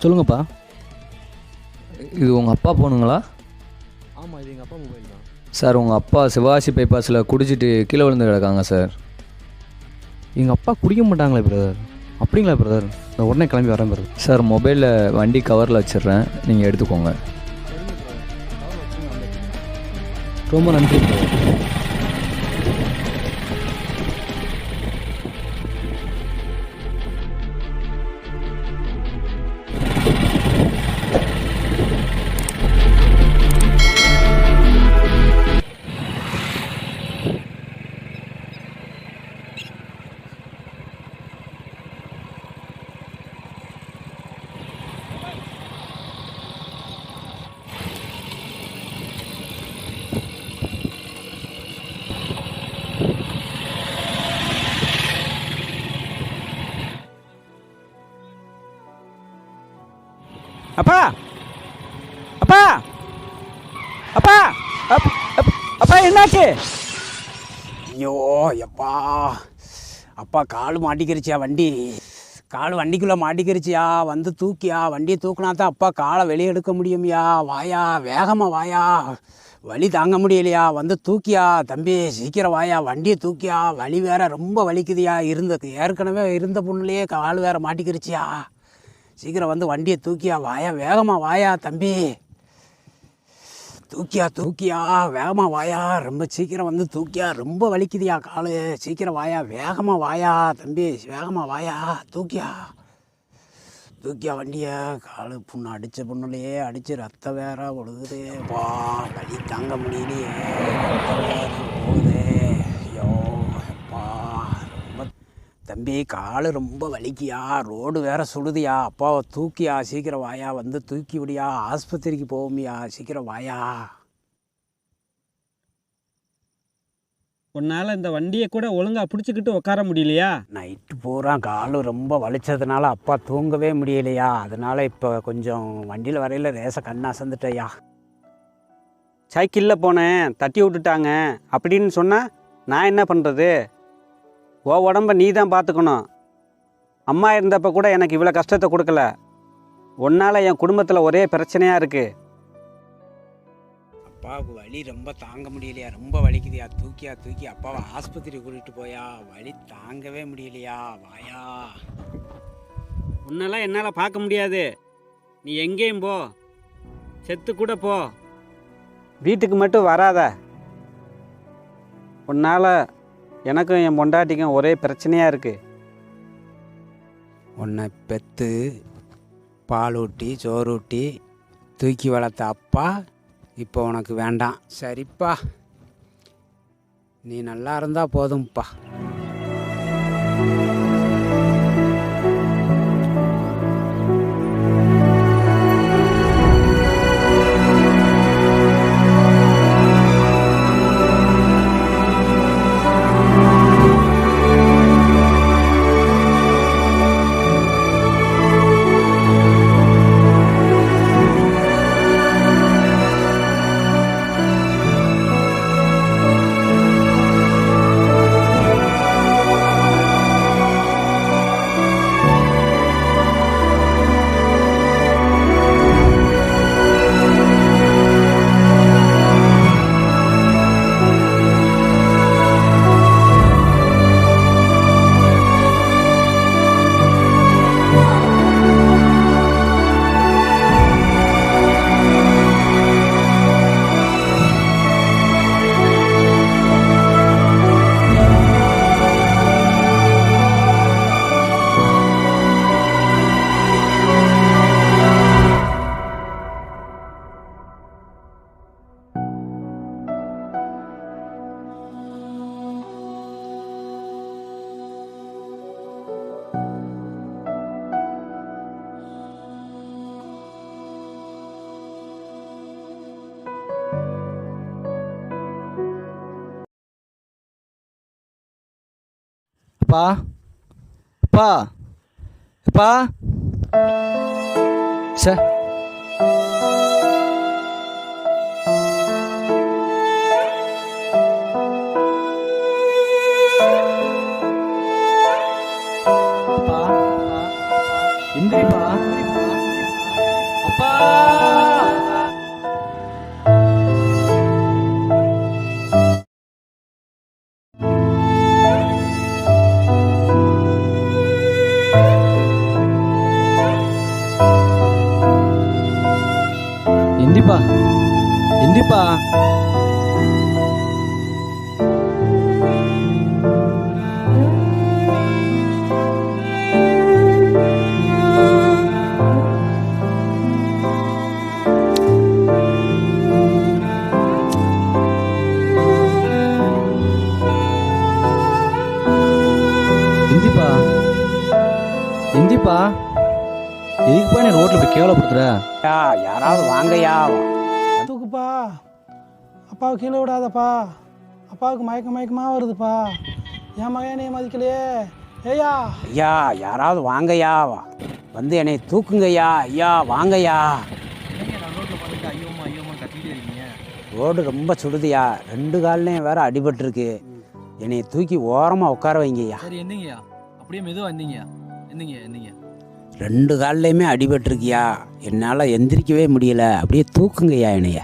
சொல்லுங்கப்பா. இது உங்கள் அப்பா போனுங்களா? ஆமாம், இது எங்கள் அப்பா மொபைல் தான் சார். உங்கள் அப்பா சிவாசி பைபாஸில் குடிச்சிட்டு கீழே விழுந்து கிடக்காங்க சார். எங்கள் அப்பா குடிக்க மாட்டாங்களே பிரதர். அப்படிங்களா பிரதர்? நான் உடனே கிளம்பி வரேன் பிரதர். சார், மொபைலில் வண்டி கவரில் வச்சிடுறேன், நீங்கள் எடுத்துக்கோங்க. ரொம்ப நன்றி பிரதர். அப்பா அப்பா அப்பா அப்பா என்னாச்சு? ஐயோ எப்பா, அப்பா கால் மாட்டிக்கிருச்சியா, கால் வண்டிக்குள்ளே மாட்டிக்கிருச்சியா. வந்து தூக்கியா, வண்டியை தூக்கினா தான் அப்பா காலை வெளியே எடுக்க முடியும்யா. வாயா, வேகமாக வாயா, வலி தாங்க முடியலையா. வந்து தூக்கியா தம்பி, சீக்கிரம் வாயா, வண்டியை தூக்கியா. வலி வேற ரொம்ப வலிக்குதியா. ஏற்கனவே இருந்த பொண்ணுலேயே கால் வேற மாட்டிக்கிருச்சியா. சீக்கிரம் வந்து வண்டியை தூக்கியா, வாயா, வேகமாக வாயா தம்பி. தூக்கியா வேகமாக வாயா, ரொம்ப சீக்கிரம் வந்து தூக்கியா. ரொம்ப வலிக்குதியா காலு, சீக்கிரம் வாயா, வேகமாக வாயா தம்பி, வேகமாக வாயா. தூக்கியா வண்டியை. காலு புண்ணு அடித்த பொண்ணுலையே அடித்து ரத்தம் வேற ஒழுகுது. வா, வலி தாங்க முடியலையே, போகுதே. ஐயோ அப்பா, ரொம்ப தம்பி காலு ரொம்ப வலிக்கியா, ரோடு வேற சுடுதியா. அப்பாவை தூக்கியா, சீக்கிரம் வாயா, வந்து தூக்கி விடியா, ஆஸ்பத்திரிக்கு போவோமியா, சீக்கிரம் வாயா. உன்னால் இந்த வண்டியை கூட ஒழுங்காக பிடிச்சிக்கிட்டு உட்கார முடியலையா? நைட்டு பூரா காலு ரொம்ப வலிச்சதுனால அப்பா தூங்கவே முடியலையா. அதனால இப்போ கொஞ்சம் வண்டியில் வரையில் ரேச கண்ணு அசந்துட்டேயா. சைக்கிளில் போனேன், தட்டி விட்டுட்டாங்க அப்படின்னு சொன்னால் நான் என்ன பண்ணுறது? ஓ உடம்ப நீ தான் பார்த்துக்கணும். அம்மா இருந்தப்போ கூட எனக்கு இவ்வளோ கஷ்டத்தை கொடுக்கல. உன்னால் என் குடும்பத்தில் ஒரே பிரச்சனையாக இருக்குது. அப்பாவுக்கு வலி ரொம்ப தாங்க முடியலையா, ரொம்ப வலிக்குதியா. தூக்கி அப்பாவை ஆஸ்பத்திரி கூட்டிகிட்டு போயா, வலி தாங்கவே முடியலையா. வாயா. உன்னெல்லாம் என்னால் பார்க்க முடியாது. நீ எங்கேயும் போ, செத்து கூட போ, வீட்டுக்கு மட்டும் வராத. உன்னால் எனக்கும் என் பொண்டாட்டிக்கும் ஒரே பிரச்சனையாக இருக்குது. உன்னை பெற்று பால் ஊட்டி சோறு ஊட்டி தூக்கி வளர்த்த அப்பா இப்போ உனக்கு வேண்டாம். சரிப்பா, நீ நல்லா இருந்தால் போதும்ப்பா. அப்பா அப்பா அப்பா சார், எந்திப்பா எந்திப்பா. எந்திப்பா எந்திப்பா. எதுக்குப்பா நீ ரோட்டில் இப்படி கேவலப்படுத்துற? ஐயா யாராவது வாங்கய்யா. தூக்குப்பா, அப்பாவை கீழே விடாதப்பா, அப்பாவுக்கு மயக்கமாக வருதுப்பா, என் மகனே மதிக்கலையே. ஏய்யா ஐயா யாராவது வாங்கய்யா, வந்து என்னை தூக்குங்கய்யா. ஐயா வாங்கய்யா. ரோடு ரொம்ப சுடுதுயா, 2 கால்லையும் வேற அடிபட்டுருக்கு. என்னை தூக்கி ஓரமாக உட்கார வைங்கய்யா. சரி எந்திங்கய்யா, அப்படியே மெதுவாக எந்திங்கய்யா. எந்திங்க எந்திங்க. 2 கால்லையுமே அடிபட்டுருக்கியா, என்னால் எந்திரிக்கவே முடியல. அப்படியே தூக்குங்கய்யா என்னைய.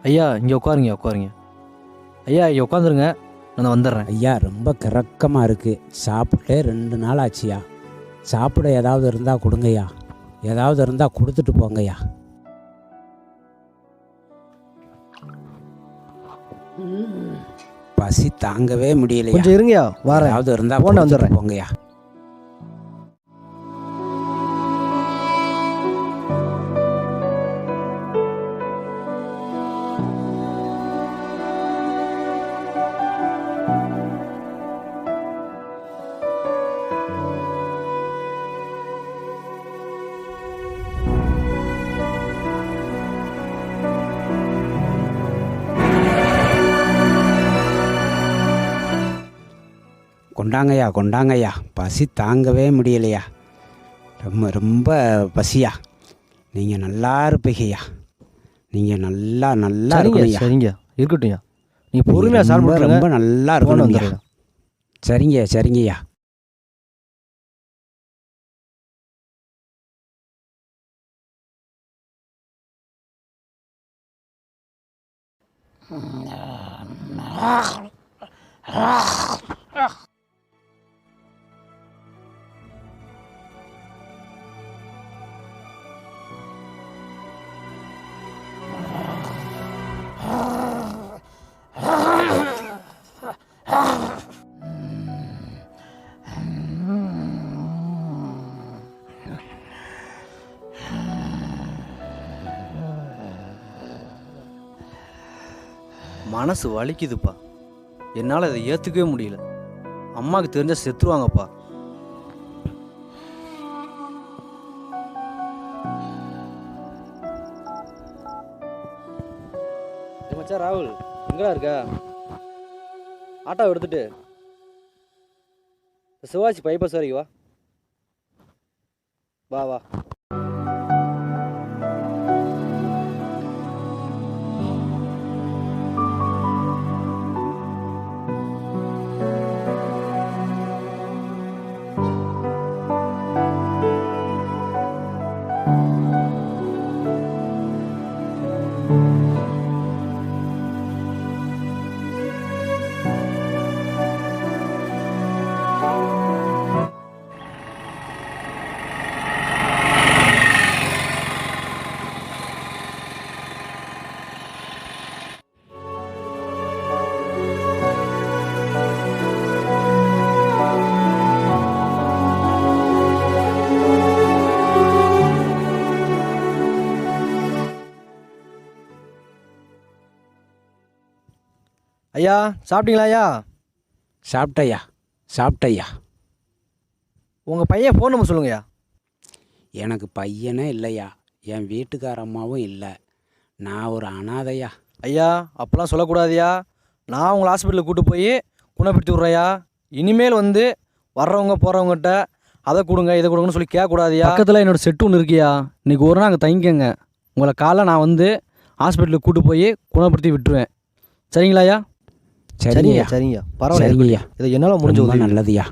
ஐயா இங்கே உட்காருங்க உட்காருங்க. ஐயா இங்கே உட்காந்துருங்க, நான் வந்துடுறேன். ஐயா ரொம்ப கிறக்கமாக இருக்குது, சாப்பிட்டே 2 நாள் ஆச்சுயா. சாப்பிட ஏதாவது இருந்தால் கொடுங்கய்யா, ஏதாவது இருந்தால் கொடுத்துட்டு போங்கய்யா. பசி தாங்கவே முடியலையா. கொஞ்சம் இருங்கய்யா, வரேன். ஏதாவது இருந்தால் போன வந்துடுறேன். போங்கய்யா. கொண்டாங்கய்யா கொண்டாங்கய்யா, பசி தாங்கவே முடியலையா. ரொம்ப ரொம்ப பசியா. நீங்கள் நல்லா இருப்பீங்கய்யா, நீங்கள் நல்லா நல்லா இருக்கீங்க. சரிங்க இருக்கட்டும்யா, நீ பொறுமையாக சாப்பிட்டு ரொம்ப நல்லா இருக்கணும்யா. வந்துடுறேன். சரிங்க சரிங்கய்யா. மனசு வலிக்குதுப்பா, என்னால் அதை ஏற்றுக்கவே முடியல. அம்மாவுக்கு தெரிஞ்சா செத்துருவாங்கப்பா. மச்சான் ராகுல் எங்கடா இருக்க? ஆட்டோ எடுத்துட்டு சிவாஜி பைபாஸ் வரைக்கும் வா. வா வா. ஐயா சாப்பிட்டீங்களா? ஐயா சாப்பிட்டையா சாப்பிட்டையா. உங்கள் பையன் ஃபோன் நம்பர் சொல்லுங்கய்யா. எனக்கு பையனே இல்லையா, என் வீட்டுக்கார அம்மாவும் இல்லை, நான் ஒரு அனாதையா. ஐயா அப்போலாம் சொல்லக்கூடாதுயா, நான் உங்களை ஹாஸ்பிட்டலுக்கு கூப்பிட்டு போய் குணப்படுத்தி விட்றேயா. இனிமேல் வந்து வர்றவங்க போகிறவங்ககிட்ட அதை கொடுங்க இதை கொடுங்கன்னு சொல்லி கேட்கக்கூடாதியா? பக்கத்தில் என்னோட செட்டு ஒன்று இருக்கியா, இன்னைக்கு ஒரு நாள் அங்கே தங்கிக்கங்க. உங்களை காலைல நான் வந்து ஹாஸ்பிட்டலுக்கு கூட்டு போய் குணப்படுத்தி விட்டுருவேன். சரிங்களாயா? சரிங்கய்யா, சரிங்கய்யா, பரவாயில்ல. சரிங்கய்யா, இதை என்னால் முடிஞ்ச ரொம்ப உதவி. நல்லதுயா.